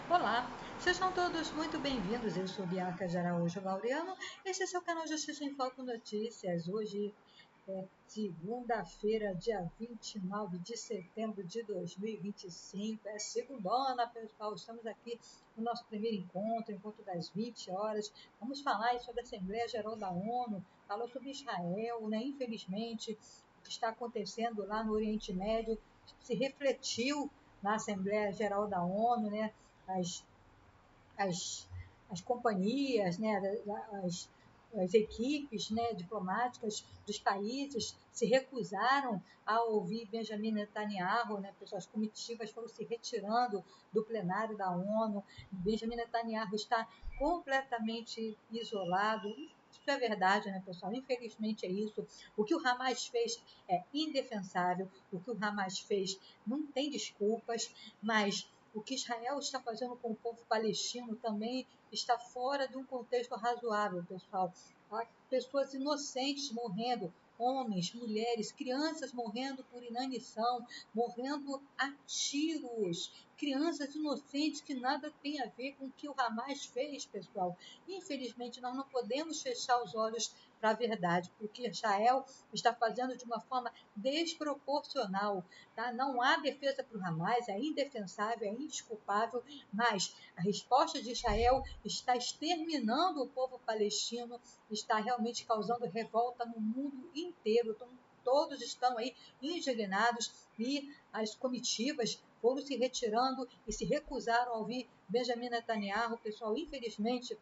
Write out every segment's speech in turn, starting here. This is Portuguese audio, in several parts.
Olá, sejam todos muito bem-vindos. Eu sou Bianca de Araújo Laureano. Este é seu canal Justiça em Foco Notícias. Hoje é segunda-feira, dia 29 de setembro de 2025. É segundona, pessoal. Estamos aqui no nosso primeiro encontro das 20 horas. Vamos falar sobre a Assembleia Geral da ONU, falou sobre Israel, né? Infelizmente, o que está acontecendo lá no Oriente Médio se refletiu na Assembleia Geral da ONU, né? As, as, as companhias, né, as equipes, né, diplomáticas dos países se recusaram a ouvir Benjamin Netanyahu, né, as comitivas foram se retirando do plenário da ONU. Benjamin Netanyahu está completamente isolado. Isso é verdade, né, pessoal? Infelizmente é isso. O que o Hamas fez é indefensável. O que o Hamas fez não tem desculpas, mas o que Israel está fazendo com o povo palestino também está fora de um contexto razoável, pessoal. Há pessoas inocentes morrendo, homens, mulheres, crianças morrendo por inanição, morrendo a tiros, crianças inocentes que nada tem a ver com o que o Hamas fez, pessoal. Infelizmente, nós não podemos fechar os olhos para a verdade, porque Israel está fazendo de uma forma desproporcional. Tá? Não há defesa para o Hamas, é indefensável, é indesculpável, mas a resposta de Israel está exterminando o povo palestino, está realmente causando revolta no mundo inteiro. Então, todos estão aí indignados e as comitivas foram se retirando e se recusaram a ouvir Benjamin Netanyahu. Pessoal, infelizmente,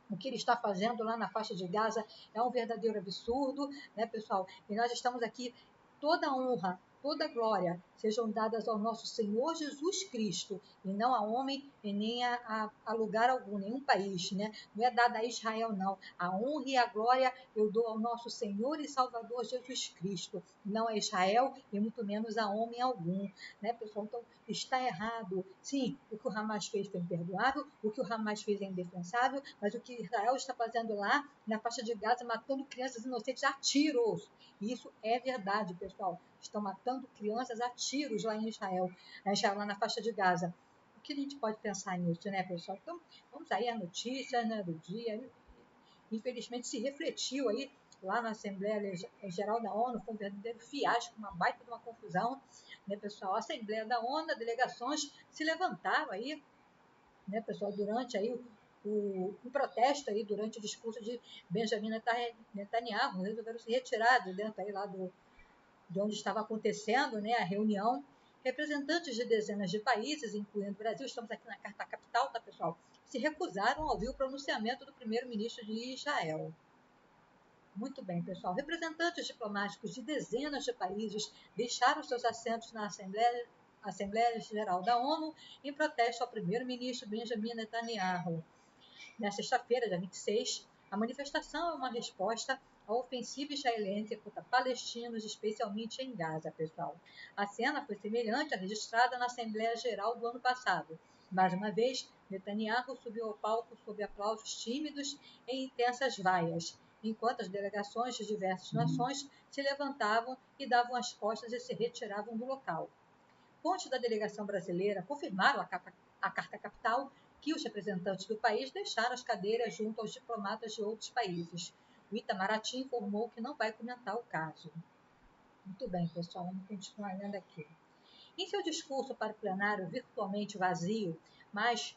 o que ele está fazendo lá na faixa de Gaza é um verdadeiro absurdo, né, pessoal? E nós estamos aqui, toda a honra, toda a glória sejam dadas ao nosso Senhor Jesus Cristo, e não a homem e nem a lugar algum, nenhum país, né? Não é dada a Israel, não. A honra e a glória eu dou ao nosso Senhor e Salvador Jesus Cristo, não a Israel e muito menos a homem algum, né, pessoal? Então, está errado. Sim, o que o Hamas fez foi imperdoável, o que o Hamas fez é indefensável, mas o que Israel está fazendo lá na faixa de Gaza, matando crianças inocentes a tiros. E isso é verdade, pessoal. Estão matando crianças a tiros lá em Israel, lá na faixa de Gaza. O que a gente pode pensar nisso, né, pessoal? Então, vamos aí a notícia, né, do dia. Infelizmente, se refletiu aí lá na Assembleia Geral da ONU, foi um verdadeiro fiasco, uma baita de uma confusão, né, pessoal? A Assembleia da ONU, as delegações se levantaram aí, né, pessoal, durante aí o protesto aí, durante o discurso de Benjamin Netanyahu, resolveram se retirar de dentro aí lá de onde estava acontecendo, né, a reunião. Representantes de dezenas de países, incluindo o Brasil, estamos aqui na Carta Capital, tá, pessoal? Se recusaram a ouvir o pronunciamento do primeiro-ministro de Israel. Muito bem, pessoal. Representantes diplomáticos de dezenas de países deixaram seus assentos na Assembleia Geral da ONU em protesto ao primeiro-ministro Benjamin Netanyahu. Na sexta-feira, dia 26, a manifestação é uma resposta à ofensiva israelense contra palestinos, especialmente em Gaza, pessoal. A cena foi semelhante à registrada na Assembleia Geral do ano passado. Mais uma vez, Netanyahu subiu ao palco sob aplausos tímidos e intensas vaias, enquanto as delegações de diversas nações se levantavam e davam as costas e se retiravam do local. Fontes da delegação brasileira confirmaram à Carta Capital que os representantes do país deixaram as cadeiras junto aos diplomatas de outros países. O Itamaraty informou que não vai comentar o caso. Muito bem, pessoal, vamos continuar lendo aqui. Em seu discurso para o plenário virtualmente vazio, mas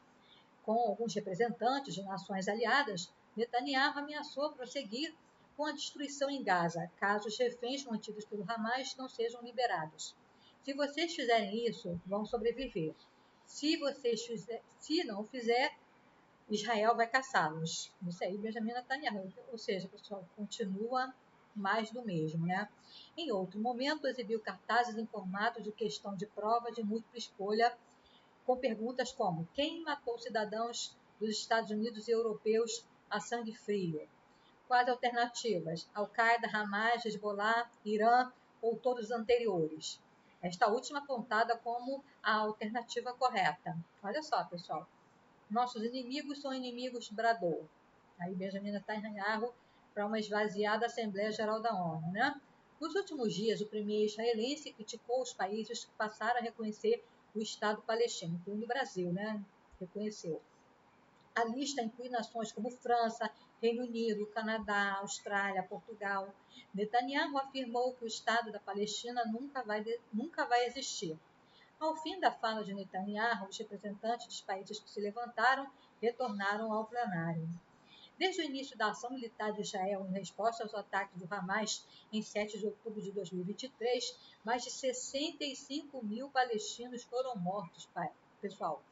com alguns representantes de nações aliadas, Netanyahu ameaçou prosseguir com a destruição em Gaza, caso os reféns mantidos pelo Hamas não sejam liberados. Se vocês fizerem isso, vão sobreviver. Se não fizer, Israel vai caçá-los. Isso aí, Benjamin Netanyahu. Ou seja, pessoal, continua mais do mesmo, né? Em outro momento, exibiu cartazes em formato de questão de prova de múltipla escolha, com perguntas como: quem matou cidadãos dos Estados Unidos e europeus a sangue frio? Quais alternativas? Al-Qaeda, Hamas, Hezbollah, Irã ou todos os anteriores? Esta última apontada como a alternativa correta. Olha só, pessoal. Nossos inimigos são inimigos, bradou. Aí Benjamin Netanyahu para uma esvaziada Assembleia Geral da ONU, né? Nos últimos dias, o premier israelense criticou os países que passaram a reconhecer o Estado palestino, incluindo o Brasil, né? reconheceu. A lista inclui nações como França, Reino Unido, Canadá, Austrália, Portugal. Netanyahu afirmou que o Estado da Palestina nunca vai existir. Ao fim da fala de Netanyahu, os representantes dos países que se levantaram retornaram ao plenário. Desde o início da ação militar de Israel em resposta aos ataques do Hamas em 7 de outubro de 2023, mais de 65 mil palestinos foram mortos, pessoal.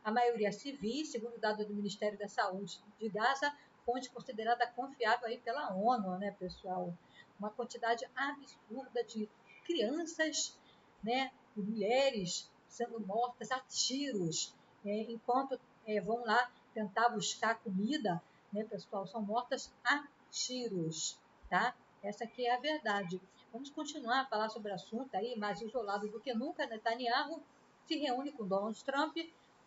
A maioria civis, segundo dados do Ministério da Saúde de Gaza, fonte considerada confiável aí pela ONU, né, pessoal? Uma quantidade absurda de crianças, né, e mulheres sendo mortas a tiros, enquanto vão lá tentar buscar comida, né, pessoal? São mortas a tiros, tá? Essa aqui é a verdade. Vamos continuar a falar sobre o assunto aí, mais isolado do que nunca. Netanyahu se reúne com Donald Trump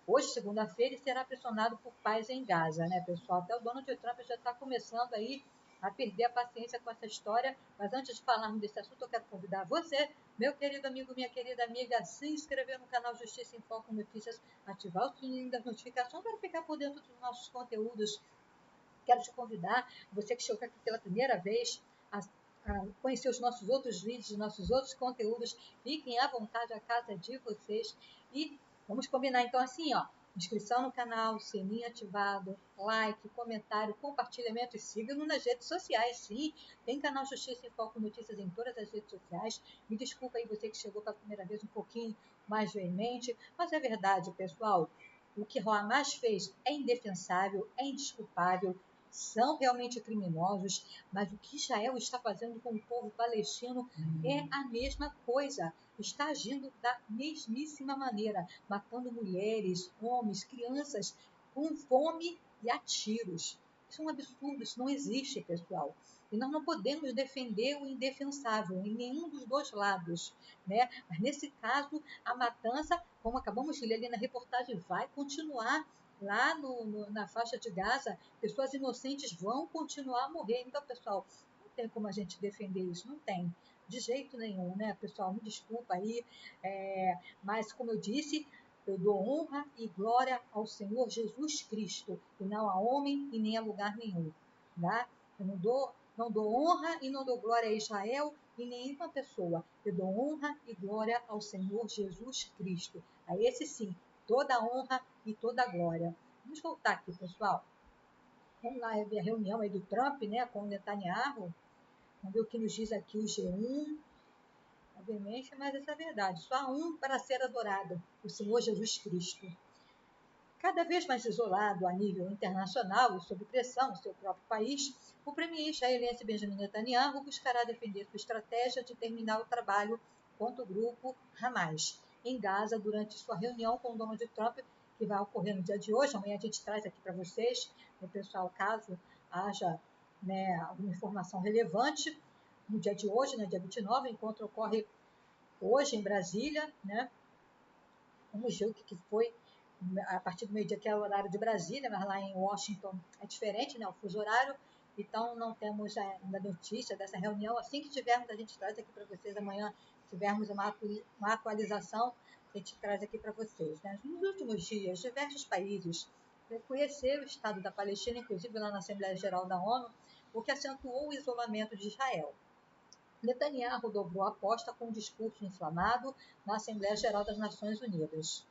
hoje, segunda-feira, e será pressionado por paz em Gaza, né, pessoal? Até o Donald Trump já está começando aí a perder a paciência com essa história. Mas antes de falarmos desse assunto, eu quero convidar você, meu querido amigo, minha querida amiga, a se inscrever no canal Justiça em Foco Notícias, ativar o sininho das notificações para ficar por dentro dos nossos conteúdos. Quero te convidar, você que chegou aqui pela primeira vez, a conhecer os nossos outros vídeos, nossos outros conteúdos. Fiquem à vontade, a casa é de vocês. E vamos combinar então assim, ó. Inscrição no canal, sininho ativado, like, comentário, compartilhamento e siga-nos nas redes sociais, sim. Tem canal Justiça em Foco Notícias em todas as redes sociais. Me desculpa aí você que chegou pela primeira vez um pouquinho mais veemente, mas é verdade, pessoal. O que Hamas fez é indefensável, é indesculpável, são realmente criminosos, mas o que Israel está fazendo com o povo palestino é a mesma coisa. Está agindo da mesmíssima maneira, matando mulheres, homens, crianças, com fome e a tiros. Isso é um absurdo, isso não existe, pessoal. E nós não podemos defender o indefensável em nenhum dos dois lados, né? Mas nesse caso, a matança, como acabamos de ler ali na reportagem, vai continuar lá na faixa de Gaza. Pessoas inocentes vão continuar a morrer. Então, pessoal, não tem como a gente defender isso, não tem. De jeito nenhum, né, pessoal? Me desculpa aí, mas como eu disse, eu dou honra e glória ao Senhor Jesus Cristo, e não a homem e nem a lugar nenhum, tá? Eu não dou honra e não dou glória a Israel e nenhuma pessoa. Eu dou honra e glória ao Senhor Jesus Cristo. A esse sim, toda a honra e toda a glória. Vamos voltar aqui, pessoal. Vamos lá ver a reunião aí do Trump, né, com o Netanyahu. Vamos ver o que nos diz aqui o G1. Obviamente, mas essa é a verdade. Só há um para ser adorado, o Senhor Jesus Cristo. Cada vez mais isolado a nível internacional e sob pressão no seu próprio país, o premier israelense Benjamin Netanyahu buscará defender sua estratégia de terminar o trabalho contra o grupo Hamas em Gaza durante sua reunião com Donald Trump, que vai ocorrer no dia de hoje. Amanhã a gente traz aqui para vocês, né, pessoal, caso haja, né, alguma informação relevante. No dia de hoje, né, dia 29, o encontro ocorre hoje em Brasília, né? Vamos ver o que foi a partir do meio-dia, que é o horário de Brasília, mas lá em Washington é diferente, né, o fuso horário. Então, não temos ainda notícia dessa reunião. Assim que tivermos, a gente traz aqui para vocês. Amanhã, tivermos uma atualização, a gente traz aqui para vocês, né? Nos últimos dias, diversos países reconheceram o Estado da Palestina, inclusive lá na Assembleia Geral da ONU, o que acentuou o isolamento de Israel. Netanyahu dobrou a aposta com um discurso inflamado na Assembleia Geral das Nações Unidas.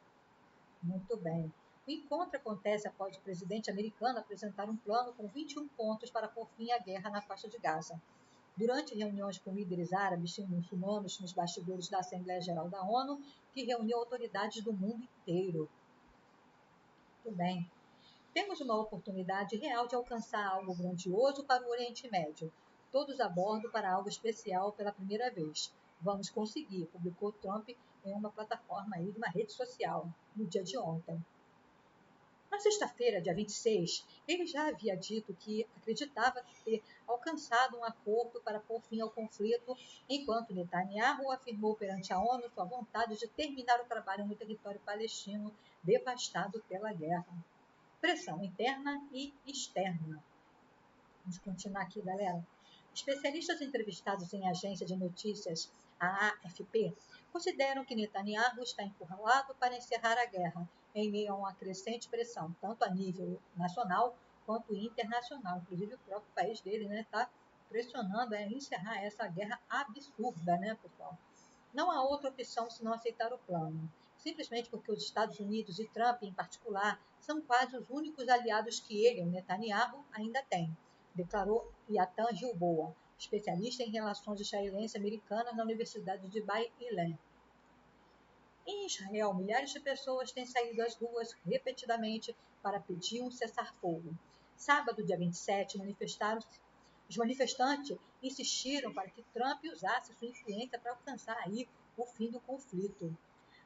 Muito bem. O encontro acontece após o presidente americano apresentar um plano com 21 pontos para pôr fim à guerra na faixa de Gaza. Durante reuniões com líderes árabes e muçulmanos nos bastidores da Assembleia Geral da ONU, que reuniu autoridades do mundo inteiro. Muito bem. Temos uma oportunidade real de alcançar algo grandioso para o Oriente Médio. Todos a bordo para algo especial pela primeira vez. Vamos conseguir, publicou Trump em uma plataforma aí de uma rede social no dia de ontem. Na sexta-feira, dia 26, ele já havia dito que acreditava ter alcançado um acordo para pôr fim ao conflito, enquanto Netanyahu afirmou perante a ONU sua vontade de terminar o trabalho no território palestino devastado pela guerra. Pressão interna e externa. Vamos continuar aqui, galera. Especialistas entrevistados em agência de notícias, a AFP, consideram que Netanyahu está encurralado para encerrar a guerra em meio a uma crescente pressão, tanto a nível nacional quanto internacional. Inclusive o próprio país dele está pressionando a encerrar essa guerra absurda, né, pessoal? Não há outra opção senão aceitar o plano, simplesmente porque os Estados Unidos e Trump, em particular, são quase os únicos aliados que ele, o Netanyahu, ainda tem, declarou Yatan Gilboa, especialista em relações israelense americanas na Universidade de Bar-Ilan. Em Israel, milhares de pessoas têm saído às ruas repetidamente para pedir um cessar-fogo. Sábado, dia 27, os manifestantes insistiram para que Trump usasse sua influência para alcançar aí o fim do conflito.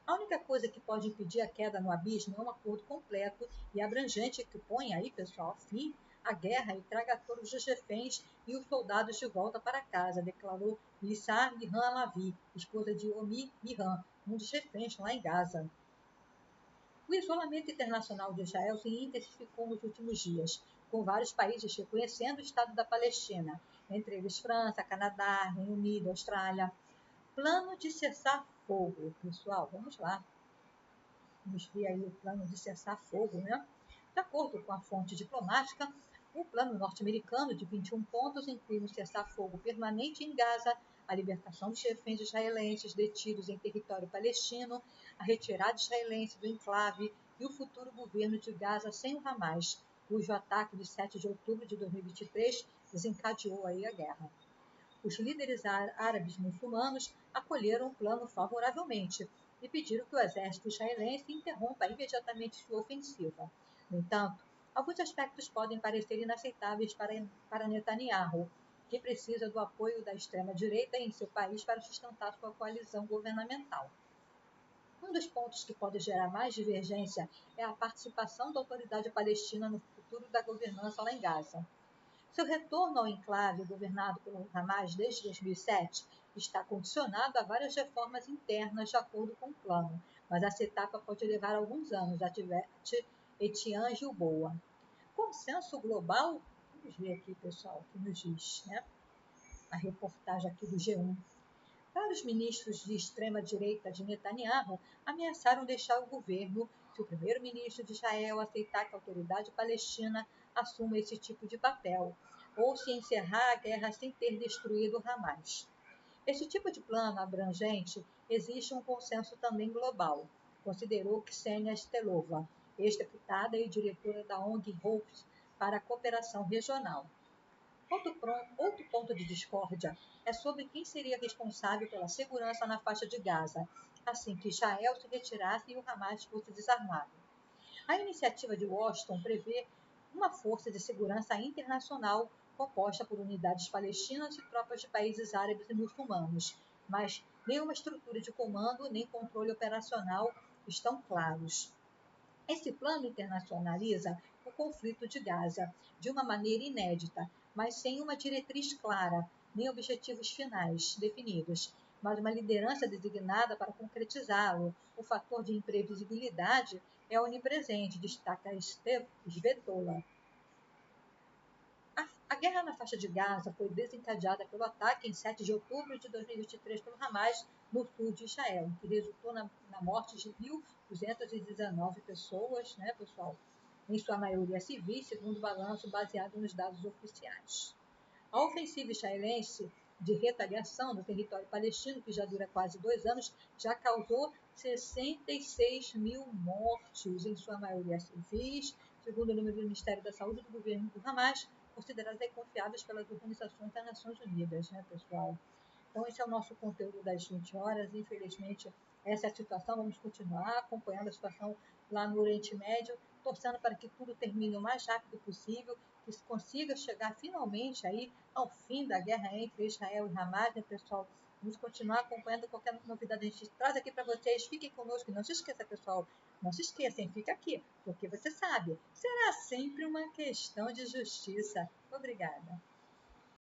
A única coisa que pode impedir a queda no abismo é um acordo completo e abrangente que ponha aí, pessoal, fim à guerra e traga todos os reféns e os soldados de volta para casa, declarou Lissá Mihan Alavi, esposa de Omi Mihan, um dos reféns lá em Gaza. O isolamento internacional de Israel se intensificou nos últimos dias, com vários países reconhecendo o Estado da Palestina, entre eles França, Canadá, Reino Unido, Austrália. Plano de cessar-fogo, pessoal, vamos lá. Vamos ver aí o plano de cessar-fogo, né? De acordo com a fonte diplomática, o plano norte-americano de 21 pontos inclui um cessar-fogo permanente em Gaza, a libertação dos reféns israelenses detidos em território palestino, a retirada israelense do enclave e o futuro governo de Gaza sem o Hamas, cujo ataque de 7 de outubro de 2023 desencadeou aí a guerra. Os líderes árabes muçulmanos acolheram o plano favoravelmente e pediram que o exército israelense interrompa imediatamente sua ofensiva. No entanto, alguns aspectos podem parecer inaceitáveis para Netanyahu, que precisa do apoio da extrema-direita em seu país para sustentar sua coalizão governamental. Um dos pontos que pode gerar mais divergência é a participação da autoridade palestina no futuro da governança lá em Gaza. Seu retorno ao enclave governado pelo Hamas desde 2007 está condicionado a várias reformas internas de acordo com o plano, mas essa etapa pode levar alguns anos, adverte Etienne Gilboa. Consenso global? Vamos ver aqui, pessoal, o que nos diz, né? A reportagem aqui do G1. Vários ministros de extrema-direita de Netanyahu ameaçaram deixar o governo se o primeiro-ministro de Israel aceitar que a autoridade palestina assuma esse tipo de papel, ou se encerrar a guerra sem ter destruído Hamas. Esse tipo de plano abrangente existe um consenso também global, considerou Ksenia Stelova, ex-deputada e diretora da ONG Hopes para a Cooperação Regional. Outro ponto de discórdia é sobre quem seria responsável pela segurança na faixa de Gaza, assim que Israel se retirasse e o Hamas fosse desarmado. A iniciativa de Washington prevê uma força de segurança internacional composta por unidades palestinas e tropas de países árabes e muçulmanos, mas nenhuma estrutura de comando nem controle operacional estão claros. Esse plano internacionaliza o conflito de Gaza de uma maneira inédita, mas sem uma diretriz clara, nem objetivos finais definidos, mas uma liderança designada para concretizá-lo. O fator de imprevisibilidade é onipresente, destaca Svetola. A guerra na faixa de Gaza foi desencadeada pelo ataque em 7 de outubro de 2023 pelo Hamas no sul de Israel, que resultou na morte de 1.219 pessoas, né, pessoal? Em sua maioria civis, segundo o balanço baseado nos dados oficiais. A ofensiva israelense de retaliação no território palestino, que já dura quase 2 anos, já causou 66 mil mortes, em sua maioria civis, segundo o número do Ministério da Saúde do governo do Hamas, consideradas confiáveis pelas organizações das Nações Unidas, né, pessoal? Então, esse é o nosso conteúdo das 20 horas. Infelizmente, essa é a situação. Vamos continuar acompanhando a situação lá no Oriente Médio, torcendo para que tudo termine o mais rápido possível, que se consiga chegar finalmente aí ao fim da guerra entre Israel e Hamas, né, pessoal? Vamos continuar acompanhando qualquer novidade. A gente traz aqui para vocês. Fiquem conosco. Não se esqueça, pessoal. Não se esqueçam, fica aqui, porque você sabe, será sempre uma questão de justiça. Obrigada.